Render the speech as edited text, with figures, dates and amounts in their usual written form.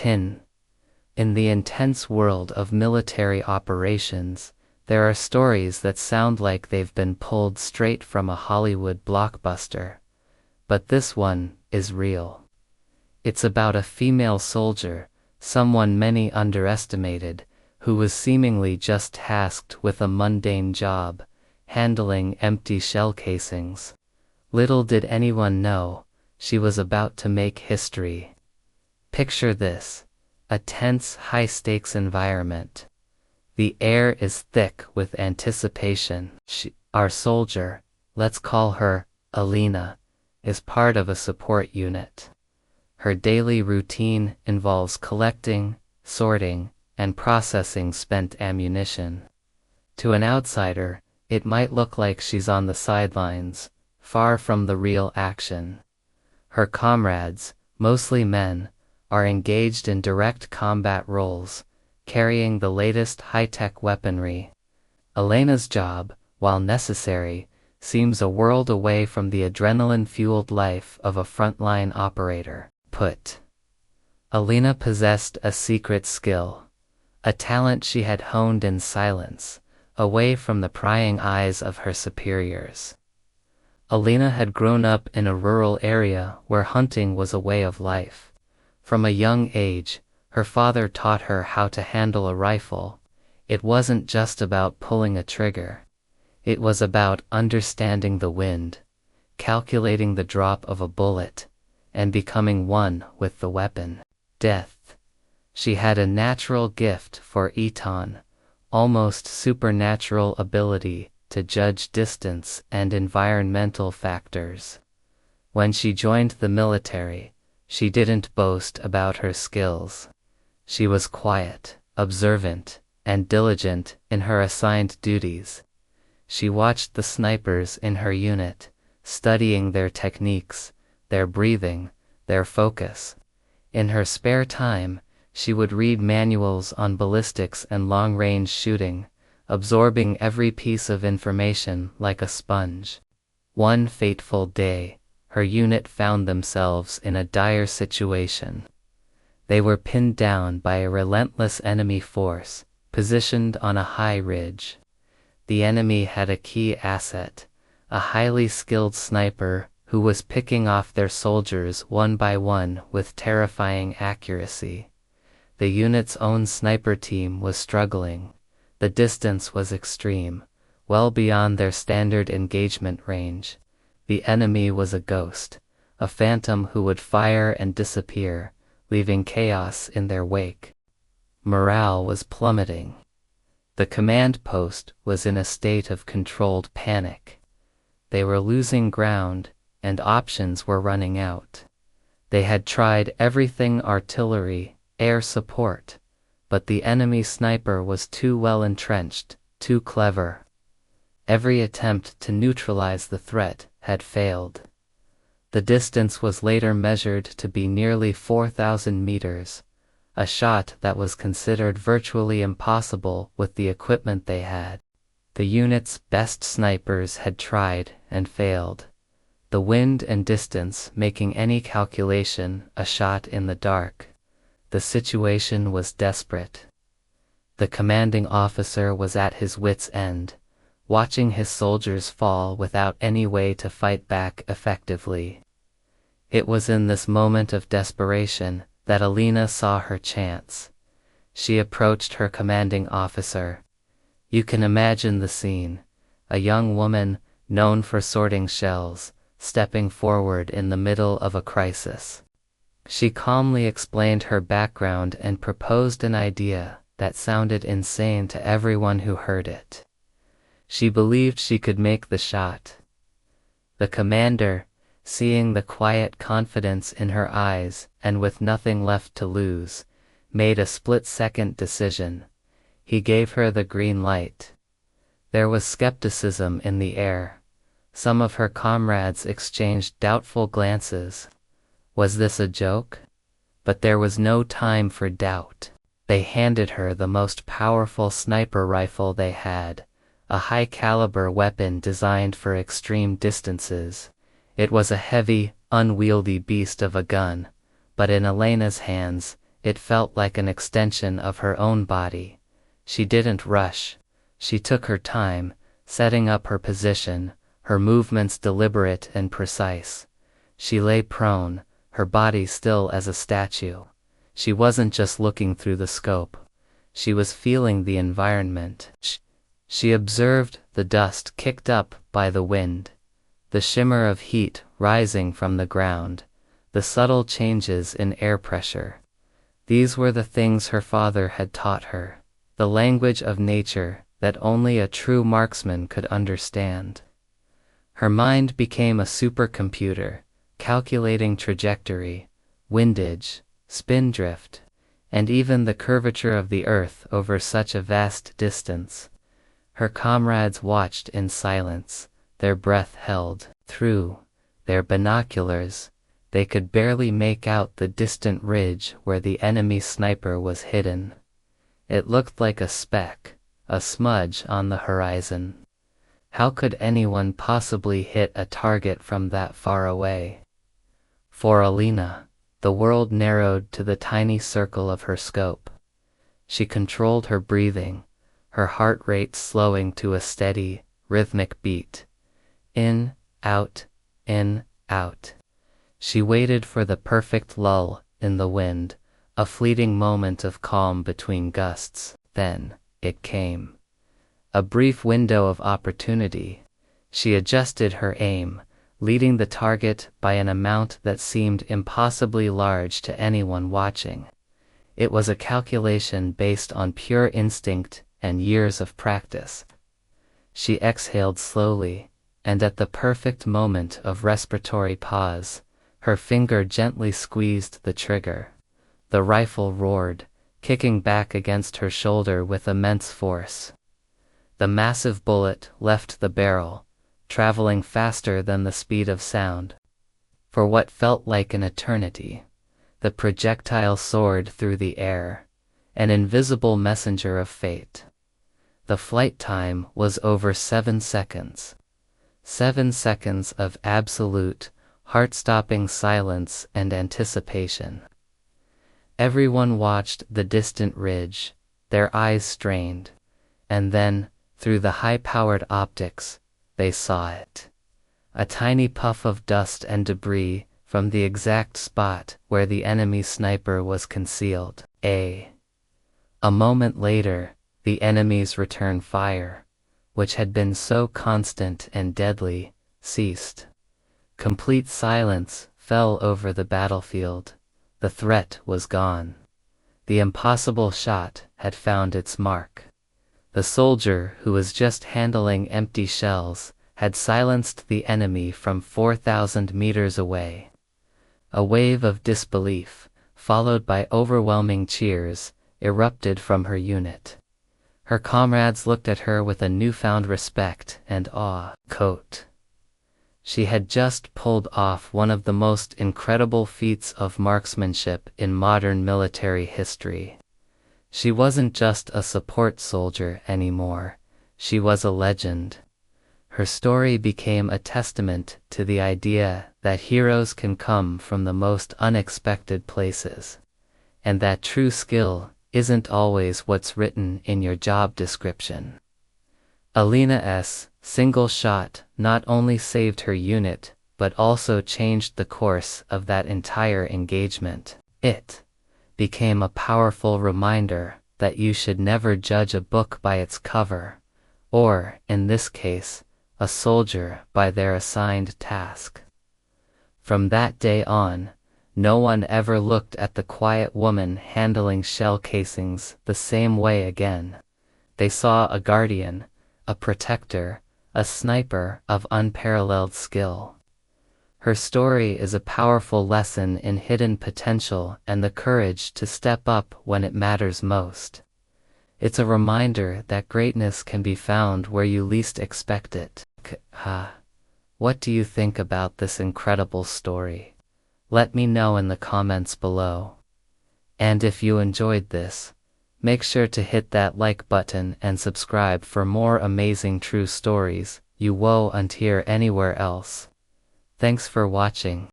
10. In the intense world of military operations, there are stories that sound like they've been pulled straight from a Hollywood blockbuster. But this one is real. It's about a female soldier, someone many underestimated, who was seemingly just tasked with a mundane job, handling empty shell casings. Little did anyone know, she was about to make history. Picture this: a tense, high-stakes environment. The air is thick with anticipation. Our soldier, let's call her Alina, is part of a support unit. Her daily routine involves collecting, sorting, and processing spent ammunition. To an outsider, it might look like she's on the sidelines, far from the real action. Her comrades, mostly men, are engaged in direct combat roles, carrying the latest high-tech weaponry. Elena's job, while necessary, seems a world away from the adrenaline-fueled life of a frontline operator. Alina possessed a secret skill, a talent she had honed in silence, away from the prying eyes of her superiors. Alina had grown up in a rural area where hunting was a way of life. From a young age, her father taught her how to handle a rifle. It wasn't just about pulling a trigger. It was about understanding the wind, calculating the drop of a bullet, and becoming one with the weapon. Death. She had a natural gift for eton, almost supernatural ability to judge distance and environmental factors. When she joined the military, she didn't boast about her skills. She was quiet, observant, and diligent in her assigned duties. She watched the snipers in her unit, studying their techniques, their breathing, their focus. In her spare time, she would read manuals on ballistics and long-range shooting, absorbing every piece of information like a sponge. One fateful day, her unit found themselves in a dire situation. They were pinned down by a relentless enemy force, positioned on a high ridge. The enemy had a key asset, a highly skilled sniper who was picking off their soldiers one by one with terrifying accuracy. The unit's own sniper team was struggling. The distance was extreme, well beyond their standard engagement range. The enemy was a ghost, a phantom who would fire and disappear, leaving chaos in their wake. Morale was plummeting. The command post was in a state of controlled panic. They were losing ground, and options were running out. They had tried everything: artillery, air support, but the enemy sniper was too well entrenched, too clever. Every attempt to neutralize the threat had failed. The distance was later measured to be nearly 4,000 meters, a shot that was considered virtually impossible with the equipment they had. The unit's best snipers had tried and failed, the wind and distance making any calculation a shot in the dark. The situation was desperate. The commanding officer was at his wits' end, watching his soldiers fall without any way to fight back effectively. It was in this moment of desperation that Alina saw her chance. She approached her commanding officer. You can imagine the scene: a young woman, known for sorting shells, stepping forward in the middle of a crisis. She calmly explained her background and proposed an idea that sounded insane to everyone who heard it. She believed she could make the shot. The commander, seeing the quiet confidence in her eyes and with nothing left to lose, made a split-second decision. He gave her the green light. There was skepticism in the air. Some of her comrades exchanged doubtful glances. Was this a joke? But there was no time for doubt. They handed her the most powerful sniper rifle they had, a high-caliber weapon designed for extreme distances. It was a heavy, unwieldy beast of a gun, but in Elena's hands, It felt like an extension of her own body. She didn't rush. She took her time, setting up her position, her movements deliberate and precise. She lay prone, her body still as a statue. She wasn't just looking through the scope. She was feeling the environment. She observed the dust kicked up by the wind, the shimmer of heat rising from the ground, the subtle changes in air pressure. These were the things her father had taught her, the language of nature that only a true marksman could understand. Her mind became a supercomputer, calculating trajectory, windage, spin drift, and even the curvature of the earth over such a vast distance. Her comrades watched in silence, their breath held. Through their binoculars, they could barely make out the distant ridge where the enemy sniper was hidden. It looked like a speck, a smudge on the horizon. How could anyone possibly hit a target from that far away? For Alina, the world narrowed to the tiny circle of her scope. She controlled her breathing, her heart rate slowing to a steady, rhythmic beat. In, out, in, out. She waited for the perfect lull in the wind, a fleeting moment of calm between gusts. Then, it came. A brief window of opportunity. She adjusted her aim, leading the target by an amount that seemed impossibly large to anyone watching. It was a calculation based on pure instinct and years of practice. She exhaled slowly, and at the perfect moment of respiratory pause, her finger gently squeezed the trigger. The rifle roared, kicking back against her shoulder with immense force. The massive bullet left the barrel, traveling faster than the speed of sound. For what felt like an eternity, the projectile soared through the air, an invisible messenger of fate. The flight time was over 7 seconds. 7 seconds of absolute, heart-stopping silence and anticipation. Everyone watched the distant ridge, their eyes strained, and then, through the high-powered optics, they saw it. A tiny puff of dust and debris from the exact spot where the enemy sniper was concealed. A moment later, the enemy's return fire, which had been so constant and deadly, ceased. Complete silence fell over the battlefield. The threat was gone. The impossible shot had found its mark. The soldier who was just handling empty shells had silenced the enemy from 4,000 meters away. A wave of disbelief, followed by overwhelming cheers, erupted from her unit. Her comrades looked at her with a newfound respect and awe. She had just pulled off one of the most incredible feats of marksmanship in modern military history. She wasn't just a support soldier anymore, she was a legend. Her story became a testament to the idea that heroes can come from the most unexpected places, and that true skill isn't always what's written in your job description. Alina's single shot not only saved her unit, but also changed the course of that entire engagement. It became a powerful reminder that you should never judge a book by its cover, or, in this case, a soldier by their assigned task. From that day on, no one ever looked at the quiet woman handling shell casings the same way again. They saw a guardian, a protector, a sniper of unparalleled skill. Her story is a powerful lesson in hidden potential and the courage to step up when it matters most. It's a reminder that greatness can be found where you least expect it. What do you think about this incredible story? Let me know in the comments below. And if you enjoyed this, make sure to hit that like button and subscribe for more amazing true stories you won't hear anywhere else. Thanks for watching.